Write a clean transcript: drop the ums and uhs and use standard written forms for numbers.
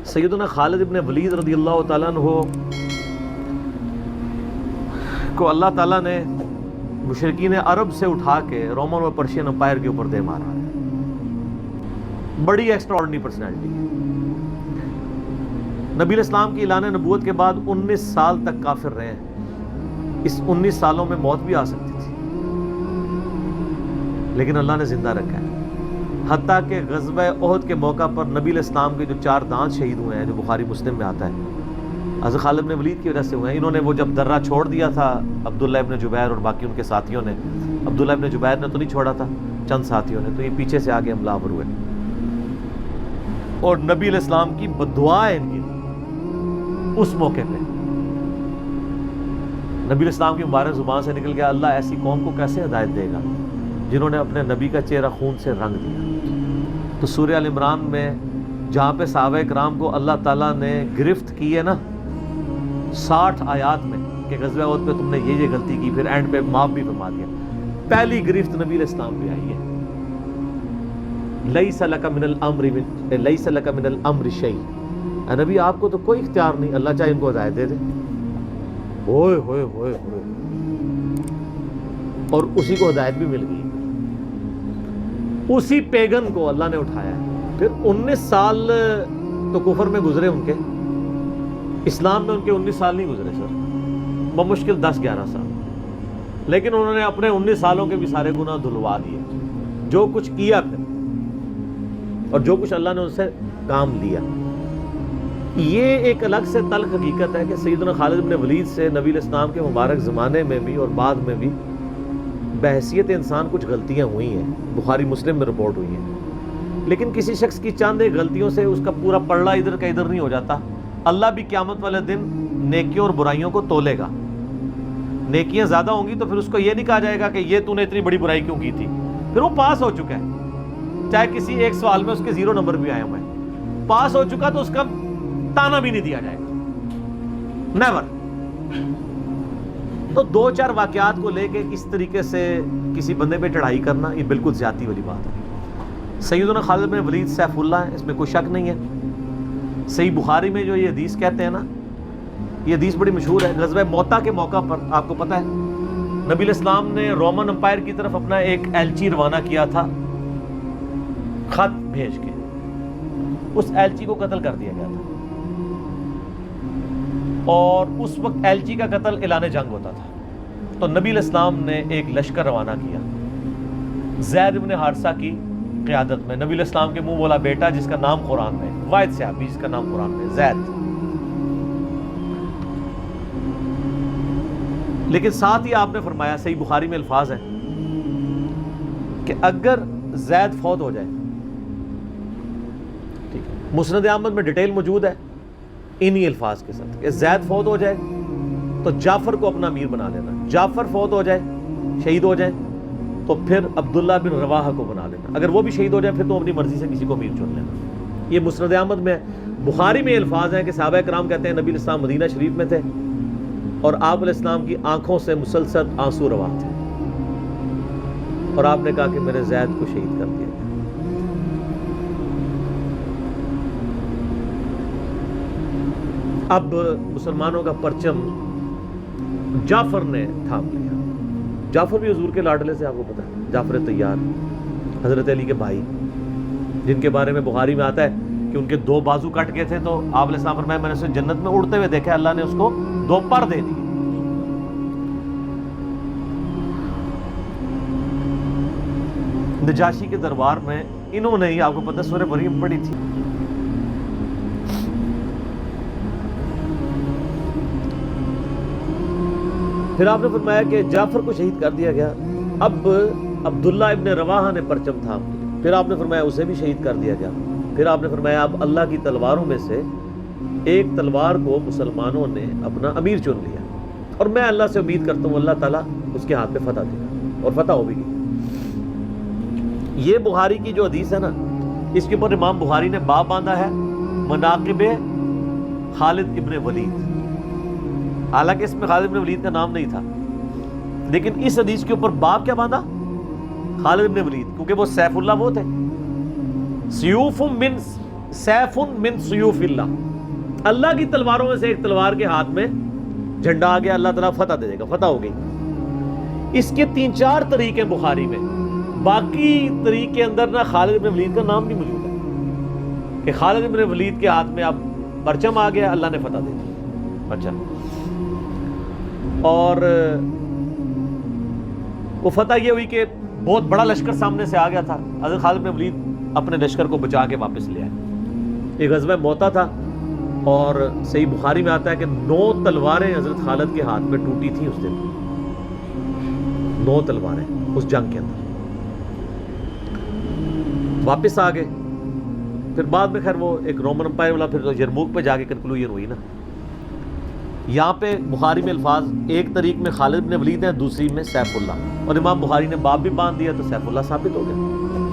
سیدنا خالد ابن ولید رضی اللہ تعالیٰ عنہ کو اللہ تعالیٰ نے مشرکین عرب سے اٹھا کے رومن اور پرشین امپائر کے اوپر دے مارا ہے. بڑی ایکسٹرا آرڈنری پرسنالٹی ہے. نبی علیہ السلام کی اعلان نبوت کے بعد 19 سال تک کافر رہے ہیں. اس 19 سالوں میں موت بھی آ سکتی تھی لیکن اللہ نے زندہ رکھا ہے. حتیٰ کہ غزوہ احد کے موقع پر نبی علیہ السلام کے جو 4 دانت شہید ہوئے ہیں، جو بخاری مسلم میں آتا ہے، حضرت خالد بن ولید کی وجہ سے ہوئے ہیں. انہوں نے وہ جب درہ چھوڑ دیا تھا عبداللہ ابن جبیر اور باقی ان کے ساتھیوں نے، عبداللہ ابن جبیر نے تو نہیں چھوڑا تھا، چند ساتھیوں نے، تو یہ پیچھے سے آگے حملہ آور ہوئے اور نبی علیہ السلام کی بددعائیں ان کی اس موقع پہ. نبی علیہ السلام کی مبارک زبان سے نکل گیا، اللہ ایسی قوم کو کیسے ہدایت دے گا جنہوں نے اپنے نبی کا چہرہ خون سے رنگ دیا. تو سورہ ال عمران میں جہاں پہ صحابہ کرام کو اللہ تعالیٰ نے گرفت کی ہے نا 60 آیات میں کہ غزوہ احد پہ تم نے یہ غلطی کی، پھر اینڈ پہ معاف بھی فرما دیا. پہلی گرفت نبی علیہ السلام پہ آئی ہے، لیس لک من الامر شیء. اے نبی آپ کو تو کوئی اختیار نہیں، اللہ چاہے ان کو ہدایت دے دے. ہوئے ہوئے ہوئے ہوئے، اور اسی کو ہدایت بھی مل گئی. اسی پیگن کو اللہ نے اٹھایا ہے. پھر 19 سال تو کفر میں گزرے ان کے، اسلام میں ان کے 19 سال نہیں گزرے سر، بمشکل 10-11 سال. لیکن انہوں نے اپنے 19 سالوں کے بھی سارے گناہ دھلوا دیے، جو کچھ کیا پھر اور جو کچھ اللہ نے ان سے کام لیا. یہ ایک الگ سے تلخ حقیقت ہے کہ سیدنا خالد بن ولید سے نبی علیہ السلام کے مبارک زمانے میں بھی اور بعد میں بھی بحیثیت انسان کچھ غلطیاں ہوئی ہیں، بخاری مسلم میں رپورٹ ہوئی ہیں. لیکن کسی شخص کی چند ایک غلطیوں سے اس کا پورا پلڑا ادھر کا ادھر نہیں ہو جاتا. اللہ بھی قیامت والے دن نیکیوں اور برائیوں کو تولے گا. نیکیاں زیادہ ہوں گی تو پھر اس کو یہ نہیں کہا جائے گا کہ یہ تو نے اتنی بڑی برائی کیوں کی تھی، پھر وہ پاس ہو چکا ہے. چاہے کسی ایک سوال میں اس کے 0 نمبر بھی آئے ہوئے ہیں، پاس ہو چکا تو اس کا تانا بھی نہیں دیا جائے گا، نیور. تو 2-4 واقعات کو لے کے اس طریقے سے کسی بندے پہ چڑھائی کرنا یہ بالکل زیادتی والی بات ہے. سیدنا خالد بن ولید سیف اللہ ہے، اس میں کوئی شک نہیں ہے. صحیح بخاری میں جو یہ حدیث کہتے ہیں نا، یہ حدیث بڑی مشہور ہے. غزوہ موتا کے موقع پر آپ کو پتہ ہے نبی علیہ السلام نے رومن امپائر کی طرف اپنا ایک ایلچی روانہ کیا تھا، خط بھیج کے. اس ایلچی کو قتل کر دیا گیا تھا اور اس وقت ایلچی کا قتل اعلان جنگ ہوتا تھا. تو نبی علیہ السلام نے ایک لشکر روانہ کیا زید بن حارثہ کی قیادت میں. نبی علیہ السلام کے منہ بولا بیٹا جس کا نام قرآن میں، واحد صحابی جس کا نام قرآن میں زید. لیکن ساتھ ہی آپ نے فرمایا، صحیح بخاری میں الفاظ ہیں کہ اگر زید فوت ہو جائے، ٹھیک ہے، مسند احمد میں ڈیٹیل موجود ہے انہی الفاظ کے ساتھ کہ زید فوت ہو جائے تو جعفر کو اپنا امیر بنا لینا. جعفر فوت ہو جائے، شہید ہو جائے تو پھر عبداللہ بن رواحہ کو بنا لینا. اگر وہ بھی شہید ہو جائے پھر تو اپنی مرضی سے کسی کو امیر چن لینا. یہ مسند احمد میں. بخاری میں الفاظ ہیں کہ صحابہ کرام کہتے ہیں نبی علیہ السلام مدینہ شریف میں تھے اور آپ علیہ السلام کی آنکھوں سے مسلسل آنسو رواں تھے اور آپ نے کہا کہ میرے زید کو شہید کر دیا. اب مسلمانوں کا پرچم جعفر نے تھام لیا. جعفر بھی حضور کے لاڈلے سے، آپ کو پتہ ہے، جعفر طیار حضرت علی کے بھائی، جن کے بارے میں بخاری میں آتا ہے کہ ان کے 2 بازو کٹ گئے تھے تو آپ علیہ السلام فرمایا میں نے اسے جنت میں اڑتے ہوئے دیکھا، اللہ نے اس کو 2 پر دے دی. نجاشی کے دربار میں انہوں نے ہی، آپ کو پتہ ہے، سورہ مریم پڑھی تھی. پھر آپ نے فرمایا کہ جعفر کو شہید کر دیا گیا. اب عبداللہ ابن رواحہ نے پرچم تھام لیا. پھر آپ نے فرمایا اسے بھی شہید کر دیا گیا. پھر آپ نے فرمایا اب اللہ کی تلواروں میں سے ایک تلوار کو مسلمانوں نے اپنا امیر چن لیا اور میں اللہ سے امید کرتا ہوں اللہ تعالیٰ اس کے ہاتھ پہ فتح دے گا اور فتح ہو بھی گئی. یہ بخاری کی جو حدیث ہے نا، اس کے اوپر امام بخاری نے باب باندھا ہے مناقب خالد ابن ولید. حالانکہ اس میں خالد ابن ولید کا نام نہیں تھا، لیکن اس حدیث کے اوپر باب کیا باندھا؟ خالد ابن ولید، کیونکہ وہ سیف اللہ وہ تھے. سیوف من سیف من سیوف اللہ، اللہ کی تلواروں میں سے ایک تلوار کے ہاتھ میں جھنڈا آ گیا، اللہ تعالیٰ فتح دے دے گا، فتح ہو گئی۔ اس کے 3-4 طریقے بخاری میں، باقی طریق کے اندر نا خالد بن ولید کا نام بھی موجود ہے کہ خالد بن ولید کے ہاتھ میں اب پرچم آ گیا، اللہ نے فتح دے دی۔ اچھا، اور وہ فتح یہ ہوئی کہ بہت بڑا لشکر سامنے سے آ گیا تھا، حضرت خالد بن ولید اپنے لشکر کو بچا کے واپس لے آئے۔ ایک غزوہ موتا تھا، اور صحیح بخاری میں آتا ہے کہ 9 تلواریں حضرت خالد کے ہاتھ میں ٹوٹی تھیں اس دن، 9 تلواریں اس جنگ کے اندر۔ واپس آ گئے، پھر بعد میں خیر وہ ایک رومن امپائر والا پھر یرموک پہ جا کے کنکلوژن ہوئی نا۔ یہاں پہ بخاری میں الفاظ ایک طریق میں خالد بن ولید ہیں، دوسری میں سیف اللہ، اور امام بخاری نے باب بھی باندھ دیا تو سیف اللہ ثابت ہو گیا۔